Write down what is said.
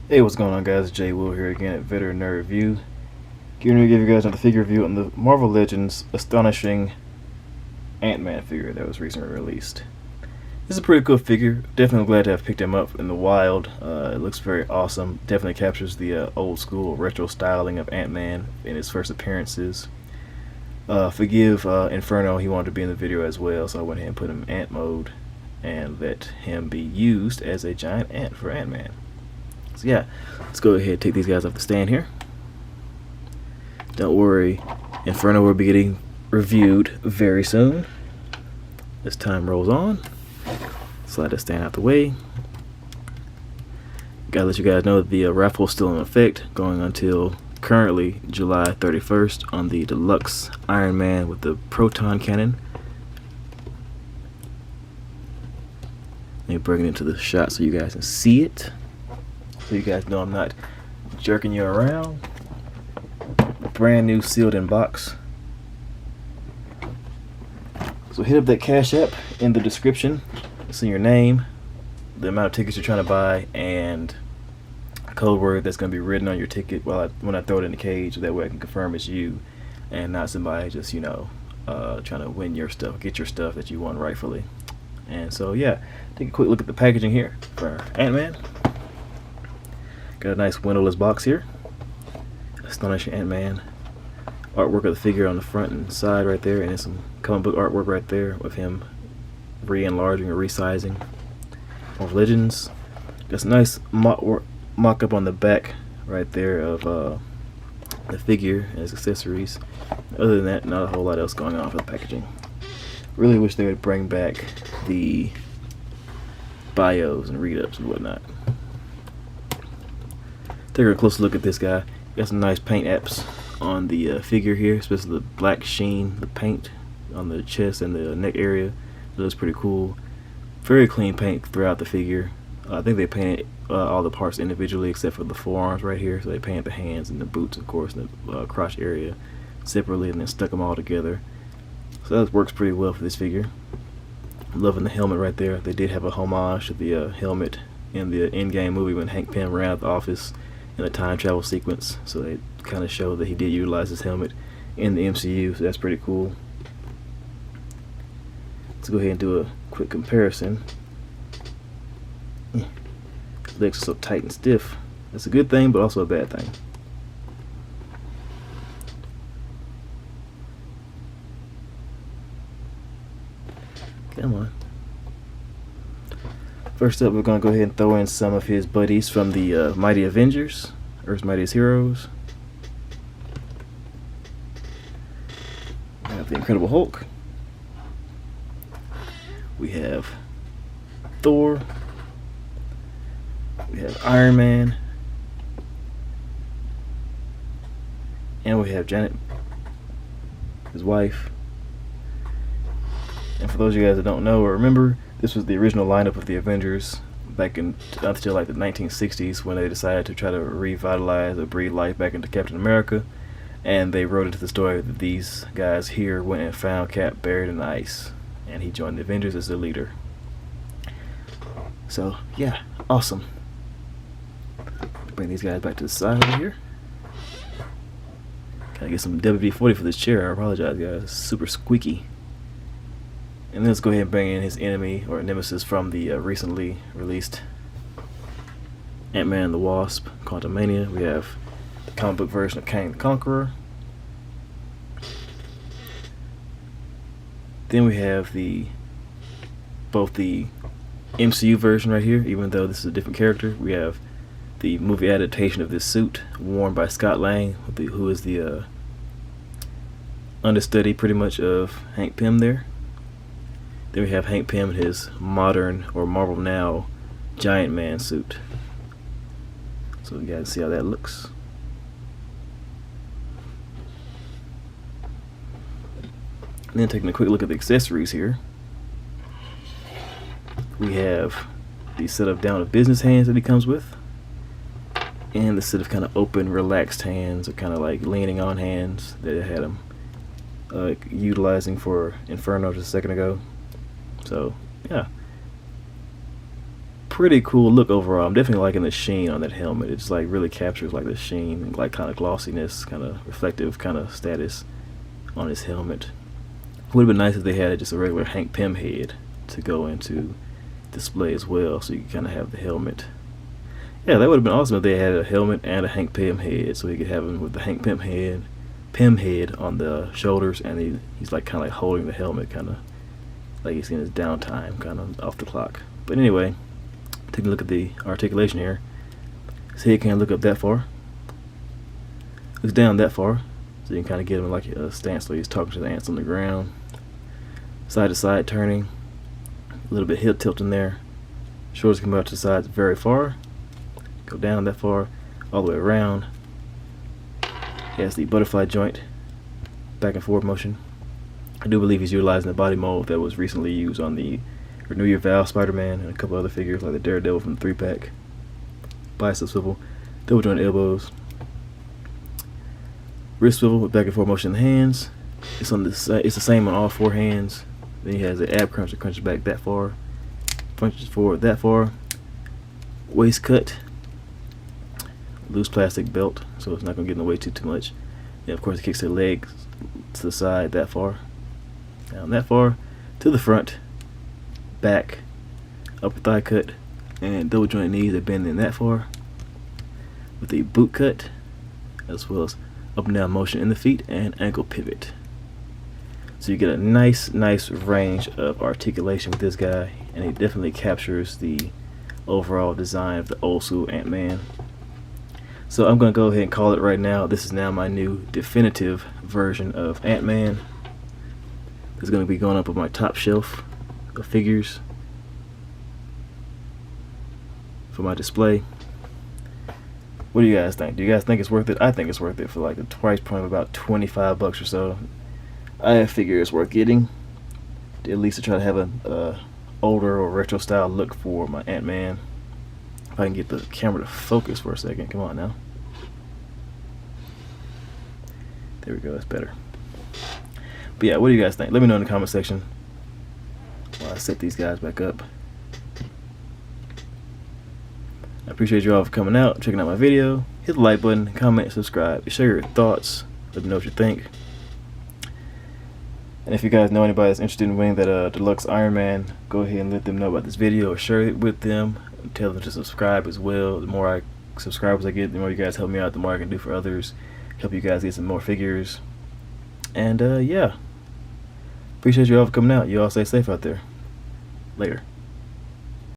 Hey, what's going on, guys? Jay Will here again at Veterinary Review. Getting ready to give you guys another figure review on the Marvel Legends Astonishing Antman figure that was recently released. This is a pretty cool figure. Definitely glad to have picked him up in the wild. It looks very awesome. Definitely captures the old school retro styling of Ant-Man in his first appearances. Forgive Inferno, he wanted to be in the video as well, so I went ahead and put him in ant mode and let him be used as a giant ant for Ant-Man. So yeah, let's go ahead and take these guys off the stand here. Don't worry, Inferno will be getting reviewed very soon. As time rolls on, slide this stand out the way. Gotta let you guys know that the raffle is still in effect, going until currently July 31st on the deluxe Iron Man with the proton cannon. Let me bring it into the shot so you guys can see it. So you guys know I'm not jerking you around. Brand new, sealed in box. So hit up that Cash App in the description. It's in your name, the amount of tickets you're trying to buy, and a code word that's going to be written on your ticket when I throw it in the cage. That way I can confirm it's you and not somebody just, trying to win your stuff, get your stuff that you won rightfully. And so yeah, take a quick look at the packaging here for Ant-Man. Got a nice windowless box here. Astonishing Antman. Artwork of the figure on the front and side right there, and then some comic book artwork right there with him re-enlarging or resizing. Marvel Legends. Got some nice mock-up on the back right there of the figure and his accessories. Other than that, not a whole lot else going on for the packaging. Really wish they would bring back the bios and read-ups and whatnot. Take a closer look at this guy. Got some nice paint apps on the figure here, especially the black sheen, the paint on the chest and the neck area. It looks pretty cool. Very clean paint throughout the figure. I think they painted all the parts individually except for the forearms right here. So they painted the hands and the boots, of course, and the crotch area separately, and then stuck them all together. So that works pretty well for this figure. I'm loving the helmet right there. They did have a homage to the helmet in the Endgame movie when Hank Pym ran out the office in a time travel sequence, so they kind of show that he did utilize his helmet in the MCU, so that's pretty cool. Let's go ahead and do a quick comparison. Legs are so tight and stiff. That's a good thing, but also a bad thing. Come on. First up, we're going to go ahead and throw in some of his buddies from the Mighty Avengers, Earth's Mightiest Heroes. We have the Incredible Hulk. We have Thor. We have Iron Man. And we have Janet, his wife. And for those of you guys that don't know or remember, this was the original lineup of the Avengers back in until like the 1960s, when they decided to try to revitalize or breathe life back into Captain America, and they wrote into the story that these guys here went and found Cap buried in the ice, and he joined the Avengers as their leader. So yeah, awesome. Bring these guys back to the side over here. Gotta get some WD-40 for this chair. I apologize, guys. It's super squeaky. And then let's go ahead and bring in his enemy or nemesis from the recently released Ant-Man and the Wasp, Quantumania. We have the comic book version of Kang the Conqueror. Then we have both the MCU version right here, even though this is a different character. We have the movie adaptation of this suit worn by Scott Lang, who is the understudy pretty much of Hank Pym there. Then we have Hank Pym in his modern or Marvel Now Giant Man suit. So you guys see how that looks. And then taking a quick look at the accessories here. We have the set of down to business hands that he comes with, and the set of kind of open, relaxed hands, or kind of like leaning on hands that I had him utilizing for Inferno just a second ago. So yeah, pretty cool look overall. I'm definitely liking the sheen on that helmet. It's like really captures like the sheen, like kind of glossiness, kind of reflective kind of status on his helmet. Would have been nice if they had just a regular Hank Pym head to go into display as well, so you can kind of have the helmet. Yeah, that would have been awesome if they had a helmet and a Hank Pym head, so you could have him with the Hank Pym head on the shoulders, and he's like kind of like holding the helmet, kind of like he's in his downtime, kind of off the clock. But anyway, take a look at the articulation here. His head can't look up that far. Looks down that far, so you can kind of get him like a stance where he's talking to the ants on the ground. Side to side turning, a little bit hip tilting there. Shoulders come out to the sides very far. Go down that far, all the way around. He has the butterfly joint, back and forth motion. I do believe he's utilizing the body mold that was recently used on the Renew Your Vow Spider-Man and a couple other figures like the Daredevil from the 3-pack. Bicep swivel, double joint elbows. Wrist swivel with back and forth motion in the hands. It's the same on all 4 hands. Then he has the ab crunch that crunches back that far, punches forward that far. Waist cut, loose plastic belt, so it's not going to get in the way too much. And of course, it kicks the legs to the side that far, down that far, to the front, back, upper thigh cut, and double joint knees that bend in that far, with the boot cut, as well as up and down motion in the feet and ankle pivot. So you get a nice range of articulation with this guy, and he definitely captures the overall design of the old school Ant-Man. So I'm going to go ahead and call it right now. This is now my new definitive version of Ant-Man. This is going to be going up on my top shelf of figures for my display. What do you guys think? Do you guys think it's worth it? I think it's worth it for like the price point of about $25 or so. I figure it's worth getting, at least to try to have a older or retro style look for my Ant-Man. If I can get the camera to focus for a second. Come on now. There we go, that's better. But yeah, what do you guys think? Let me know in the comment section while I set these guys back up. I appreciate you all for coming out, checking out my video. Hit the like button, comment, subscribe, share your thoughts, let me know what you think. And if you guys know anybody that's interested in winning that deluxe Iron Man, go ahead and let them know about this video or share it with them. And tell them to subscribe as well. The more subscribers I get, the more you guys help me out, the more I can do for others. Help you guys get some more figures. And yeah, appreciate you all for coming out. You all stay safe out there. Later.